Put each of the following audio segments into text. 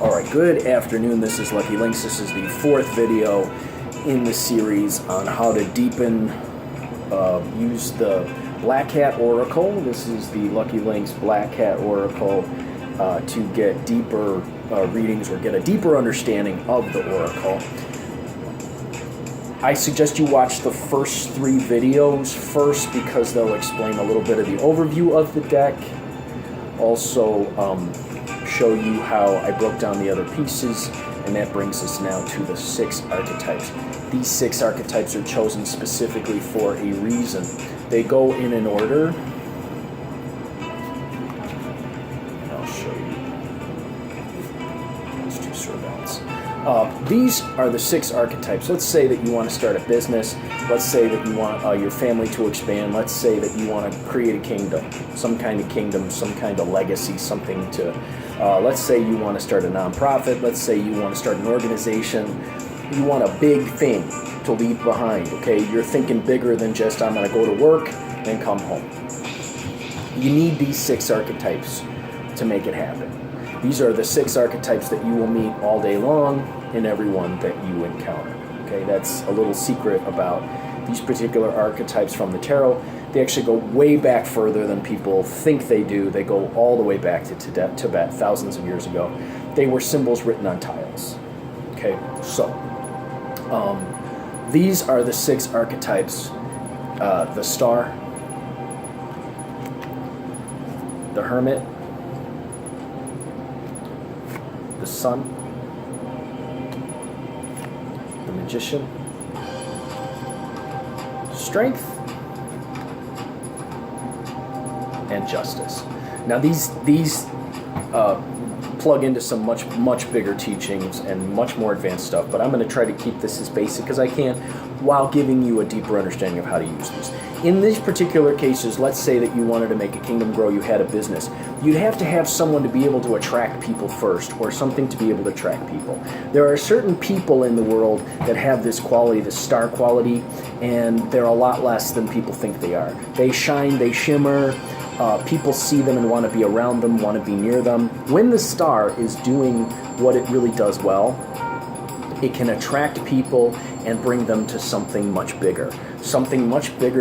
Alright, good afternoon. This is Lucky Lynx. This is the fourth video in the series on how to deepen, use the Black Hat Oracle. This is the Lucky Lynx Black Hat Oracle to get deeper readings or get a deeper understanding of the Oracle. I suggest you watch the first three videos first because they'll explain a little bit of the overview of the deck. Also, show you how I broke down the other pieces, and that brings us now to the 6 archetypes. These 6 archetypes are chosen specifically for a reason. They go in an order. I'll show you. Those 2 servants. These are the 6 archetypes. Let's say that you want to start a business. Let's say that you want your family to expand. Let's say that you want to create a kingdom, some kind of legacy, something to... let's say you want to start a nonprofit. Let's say you want to start an organization. You want a big thing to leave behind, okay? You're thinking bigger than just, I'm going to go to work and come home. You need these 6 archetypes to make it happen. These are the 6 archetypes that you will meet all day long in everyone that you encounter, okay? That's a little secret about these particular archetypes from the tarot. They actually go way back further than people think they do. They go all the way back to Tibet, thousands of years ago. They were symbols written on tiles. Okay, so these are the 6 archetypes. The Star, the Hermit, the Sun, the Magician, Strength, and Justice. Now these plug into some much bigger teachings and much more advanced stuff, but I'm going to try to keep this as basic as I can while giving you a deeper understanding of how to use these. In these particular cases, let's say that you wanted to make a kingdom grow, you had a business. You'd have to have someone to be able to attract people first, or something to be able to attract people. There are certain people in the world that have this quality, this star quality, and they're a lot less than people think they are. They shine, they shimmer. People see them and want to be around them, want to be near them. When the star is doing what it really does well, it can attract people and bring them to something much bigger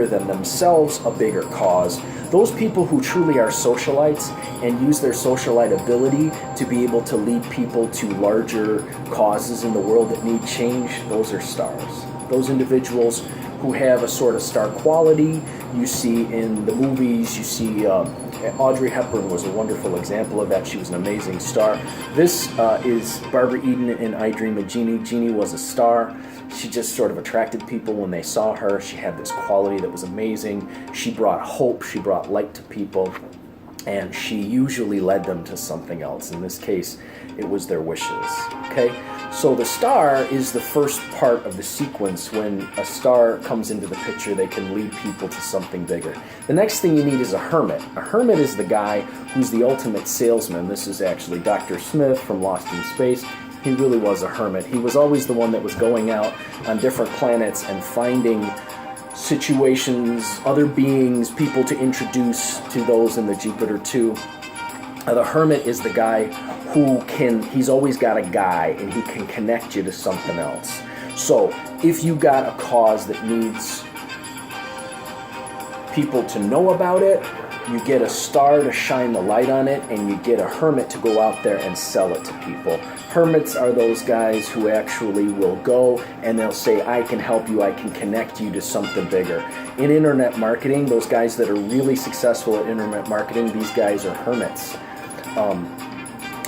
than themselves, a bigger cause. Those people who truly are socialites and use their socialite ability to be able to lead people to larger causes in the world that need change, those are stars. Those individuals who have a sort of star quality, you see in the movies, you see Audrey Hepburn was a wonderful example of that. She was an amazing star. This is Barbara Eden in I Dream of Jeannie. Jeannie was a star. She just sort of attracted people when they saw her. She had this quality that was amazing. She brought hope, she brought light to people, and she usually led them to something else. In this case, it was their wishes, okay? So the star is the first part of the sequence. When a star comes into the picture, they can lead people to something bigger. The next thing you need is a hermit. A hermit is the guy who's the ultimate salesman. This is actually Dr. Smith from Lost in Space. He really was a hermit. He was always the one that was going out on different planets and finding situations, other beings, people to introduce to those in the Jupiter 2. The hermit is the guy who he's always got a guy and he can connect you to something else. So if you got a cause that needs people to know about it, you get a star to shine the light on it, and you get a hermit to go out there and sell it to people. Hermits are those guys who actually will go and they'll say, I can help you, I can connect you to something bigger. In internet marketing, those guys that are really successful at internet marketing, these guys are hermits.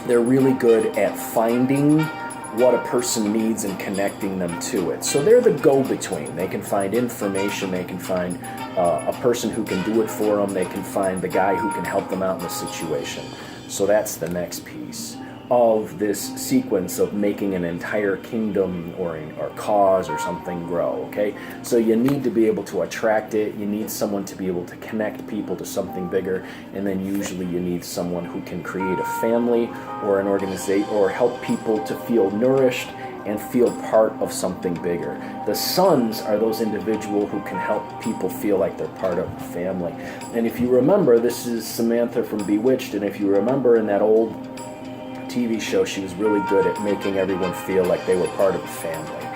They're really good at finding what a person needs and connecting them to it. So they're the go-between. They can find information, they can find a person who can do it for them, they can find the guy who can help them out in the situation. So that's the next piece of this sequence of making an entire kingdom or cause or something grow, okay? So you need to be able to attract it, you need someone to be able to connect people to something bigger, and then usually you need someone who can create a family or an organization or help people to feel nourished and feel part of something bigger. The sons are those individuals who can help people feel like they're part of a family. And if you remember, this is Samantha from Bewitched, and if you remember in that old TV show, she was really good at making everyone feel like they were part of the family.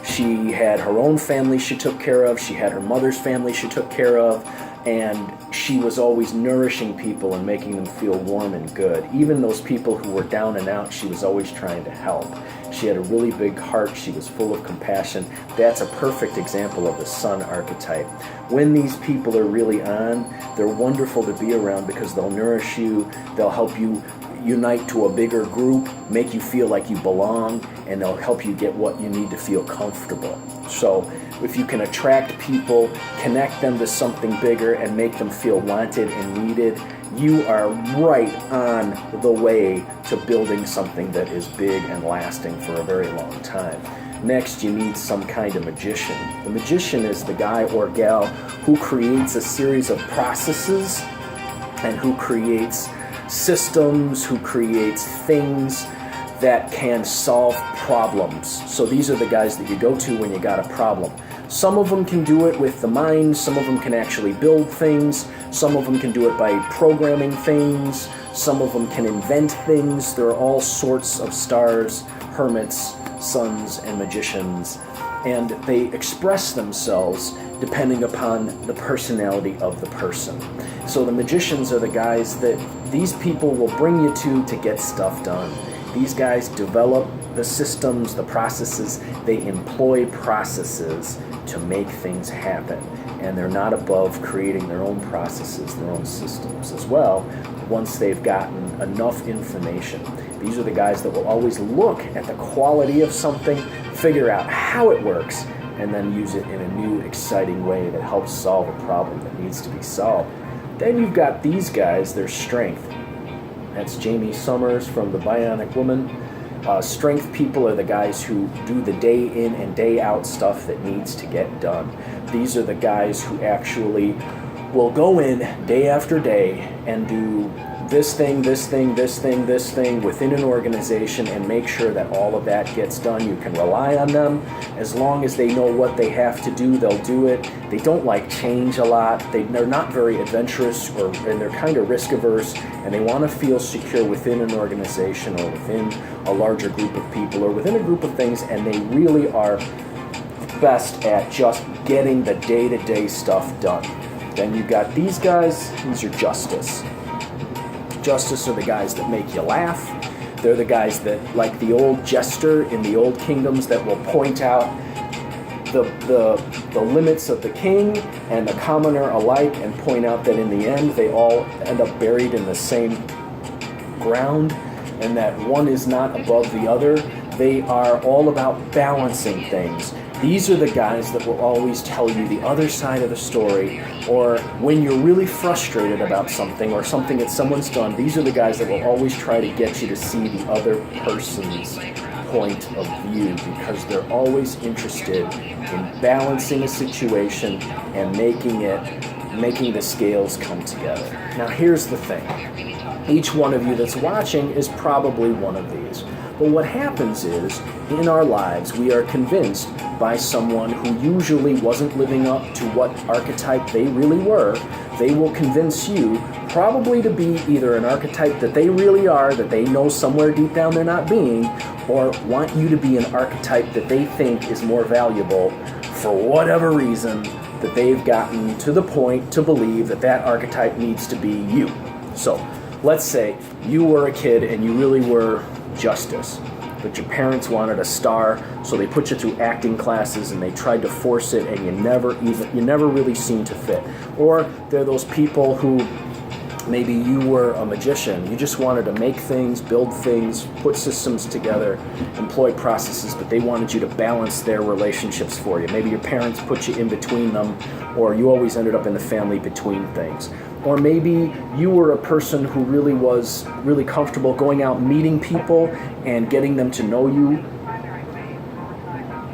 She had her own family she took care of, she had her mother's family she took care of, and she was always nourishing people and making them feel warm and good. Even those people who were down and out, she was always trying to help. She had a really big heart, she was full of compassion. That's a perfect example of the sun archetype. When these people are really on, they're wonderful to be around because they'll nourish you, they'll help you unite to a bigger group, make you feel like you belong, and they'll help you get what you need to feel comfortable. So if you can attract people, connect them to something bigger, and make them feel wanted and needed, you are right on the way to building something that is big and lasting for a very long time. Next, you need some kind of magician. The magician is the guy or gal who creates a series of processes and who creates systems, who creates things that can solve problems. So these are the guys that you go to when you got a problem. Some of them can do it with the mind, some of them can actually build things, some of them can do it by programming things, some of them can invent things. There are all sorts of stars, hermits, suns, and magicians, and they express themselves depending upon the personality of the person. So the magicians are the guys that these people will bring you to get stuff done. These guys develop the systems, the processes, they employ processes to make things happen. And they're not above creating their own processes, their own systems as well, once they've gotten enough information. These are the guys that will always look at the quality of something, figure out how it works, and then use it in a new, exciting way that helps solve a problem that needs to be solved. Then you've got these guys, their strength. That's Jamie Summers from The Bionic Woman. Strength people are the guys who do the day in and day out stuff that needs to get done. These are the guys who actually will go in day after day and do this thing, this thing, this thing, this thing within an organization and make sure that all of that gets done. You can rely on them. As long as they know what they have to do, they'll do it. They don't like change a lot. They're not very adventurous, and they're kind of risk averse, and they want to feel secure within an organization or within a larger group of people or within a group of things, and they really are best at just getting the day-to-day stuff done. Then you've got these guys. These are Justice. Justice are the guys that make you laugh. They're the guys that, like the old jester in the old kingdoms, that will point out the limits of the king and the commoner alike and point out that in the end they all end up buried in the same ground and that one is not above the other. They are all about balancing things. These are the guys that will always tell you the other side of the story, or when you're really frustrated about something or something that someone's done, these are the guys that will always try to get you to see the other person's point of view, because they're always interested in balancing a situation and making the scales come together. Now here's the thing. Each one of you that's watching is probably one of these. But what happens is, in our lives, we are convinced by someone who usually wasn't living up to what archetype they really were. They will convince you probably to be either an archetype that they really are, that they know somewhere deep down they're not being, or want you to be an archetype that they think is more valuable for whatever reason, that they've gotten to the point to believe that that archetype needs to be you. So, let's say you were a kid and you really were Justice, but your parents wanted a star, so they put you through acting classes and they tried to force it, and you never really seemed to fit. Or there are those people who, maybe you were a magician, you just wanted to make things, build things, put systems together, employ processes, but they wanted you to balance their relationships for you. Maybe your parents put you in between them, or you always ended up in the family between things. Or maybe you were a person who really was really comfortable going out meeting people and getting them to know you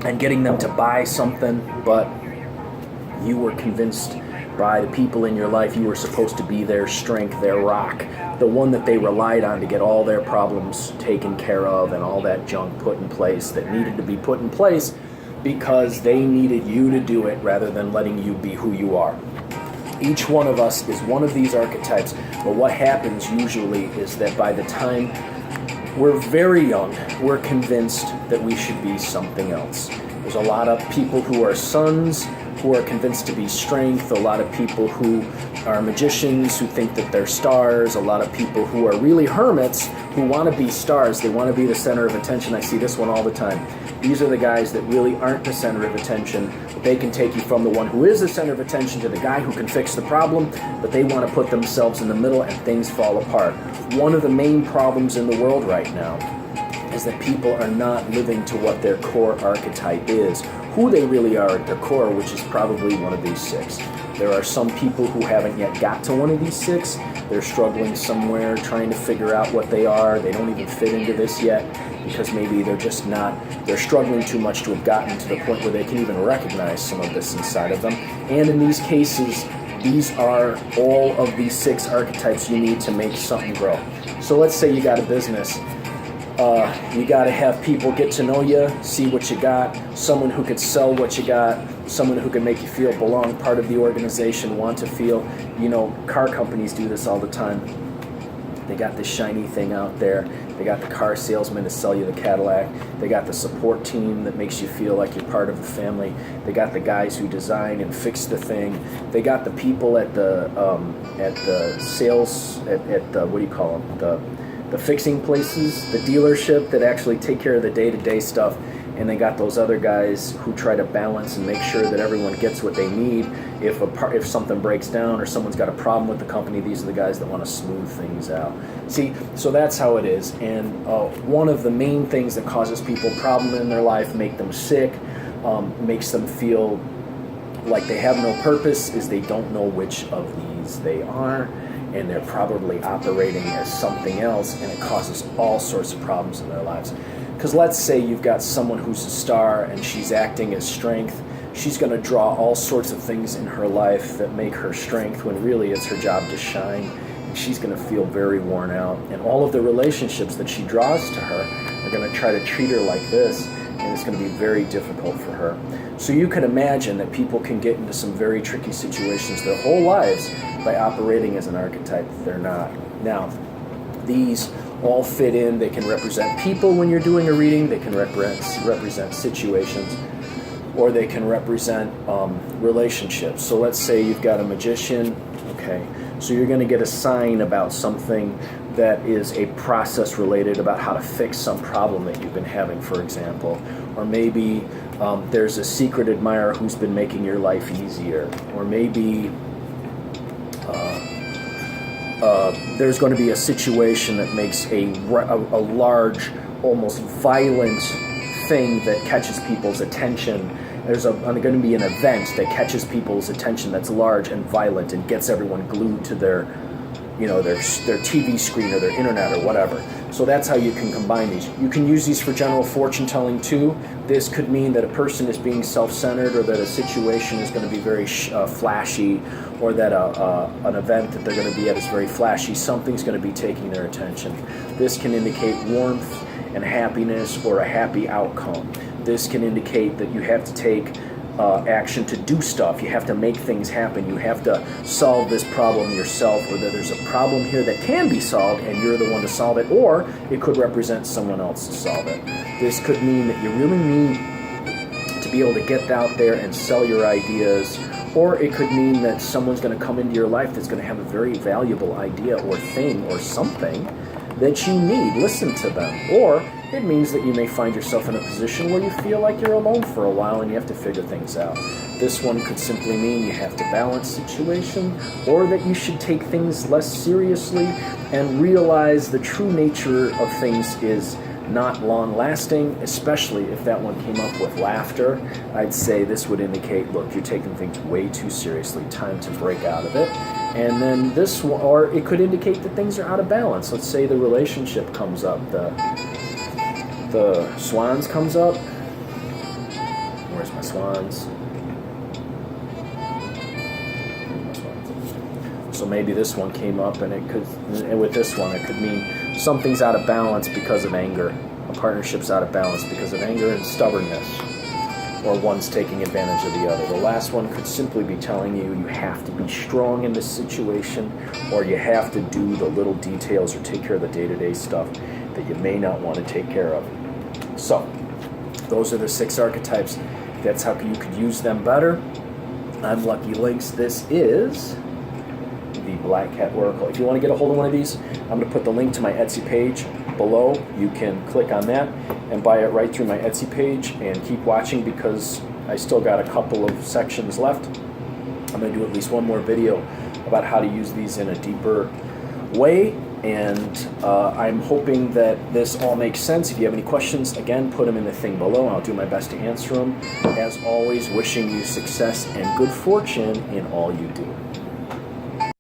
and getting them to buy something, but you were convinced by the people in your life you were supposed to be their strength, their rock, the one that they relied on to get all their problems taken care of and all that junk put in place that needed to be put in place because they needed you to do it rather than letting you be who you are. Each one of us is one of these archetypes, but what happens usually is that by the time we're very young, we're convinced that we should be something else. There's a lot of people who are sons who are convinced to be strength, a lot of people who are magicians who think that they're stars, a lot of people who are really hermits who want to be stars. They want to be the center of attention. I see this one all the time. These are the guys that really aren't the center of attention. They can take you from the one who is the center of attention to the guy who can fix the problem, but they want to put themselves in the middle and things fall apart. One of the main problems in the world right now is that people are not living to what their core archetype is, who they really are at their core, which is probably one of these 6. There are some people who haven't yet got to one of these 6. They're struggling somewhere, trying to figure out what they are. They don't even fit into this yet because maybe they're just not, they're struggling too much to have gotten to the point where they can even recognize some of this inside of them. And in these cases, these are all of these 6 archetypes you need to make something grow. So let's say you got a business. You got to have people get to know you, see what you got, someone who could sell what you got, someone who can make you feel belong, part of the organization, want to feel, car companies do this all the time. They got this shiny thing out there. They got the car salesman to sell you the Cadillac. They got the support team that makes you feel like you're part of the family. They got the guys who design and fix the thing. They got the people at the sales, at the, what do you call them, the fixing places, the dealership that actually take care of the day-to-day stuff. And they got those other guys who try to balance and make sure that everyone gets what they need. If something breaks down or someone's got a problem with the company, these are the guys that want to smooth things out. See, so that's how it is. And one of the main things that causes people problem in their life, make them sick, makes them feel like they have no purpose, is they don't know which of these they are. And they're probably operating as something else, and it causes all sorts of problems in their lives. Because let's say you've got someone who's a star and she's acting as strength. She's going to draw all sorts of things in her life that make her strength when really it's her job to shine. And she's going to feel very worn out. And all of the relationships that she draws to her are going to try to treat her like this, and it's going to be very difficult for her. So you can imagine that people can get into some very tricky situations their whole lives by operating as an archetype that they're not. Now, these all fit in. They can represent people when you're doing a reading. They can represent situations, or they can represent relationships. So let's say you've got a magician. Okay, so you're going to get a sign about something that is a process related about how to fix some problem that you've been having, for example. Or maybe there's a secret admirer who's been making your life easier. Or maybe there's going to be a situation that makes a large, almost violent thing that catches people's attention. There's going to be an event that catches people's attention that's large and violent and gets everyone glued to their TV screen or their internet or whatever. So that's how you can combine these. You can use these for general fortune telling too. This could mean that a person is being self-centered, or that a situation is going to be very flashy, or that an event that they're going to be at is very flashy. Something's going to be taking their attention. This can indicate warmth and happiness, or a happy outcome. This can indicate that you have to take action to do stuff. You have to make things happen. You have to solve this problem yourself, or that there's a problem here that can be solved and you're the one to solve it, or it could represent someone else to solve it. This could mean that you really need to be able to get out there and sell your ideas, or it could mean that someone's going to come into your life that's going to have a very valuable idea or thing or something that you need. Listen to them. Or it means that you may find yourself in a position where you feel like you're alone for a while and you have to figure things out. This one could simply mean you have to balance situation, or that you should take things less seriously and realize the true nature of things is not long-lasting, especially if that one came up with laughter. I'd say this would indicate, look, you're taking things way too seriously, time to break out of it. And then this one, or it could indicate that things are out of balance. Let's say the relationship comes up, the swans comes up. Where's my swans? So maybe this one came up, and with this one, it could mean something's out of balance because of anger. A partnership's out of balance because of anger and stubbornness, or one's taking advantage of the other. The last one could simply be telling you have to be strong in this situation, or you have to do the little details or take care of the day-to-day stuff. that you may not want to take care of. So, those are the 6 archetypes. That's how you could use them better. I'm Lucky Lynx. This is the Black Cat Oracle. If you want to get a hold of one of these, I'm going to put the link to my Etsy page below. You can click on that and buy it right through my Etsy page, and keep watching because I still got a couple of sections left. I'm going to do at least one more video about how to use these in a deeper way, and I'm hoping that this all makes sense. If you have any questions, again, put them in the thing below. I'll do my best to answer them. As always, wishing you success and good fortune in all you do.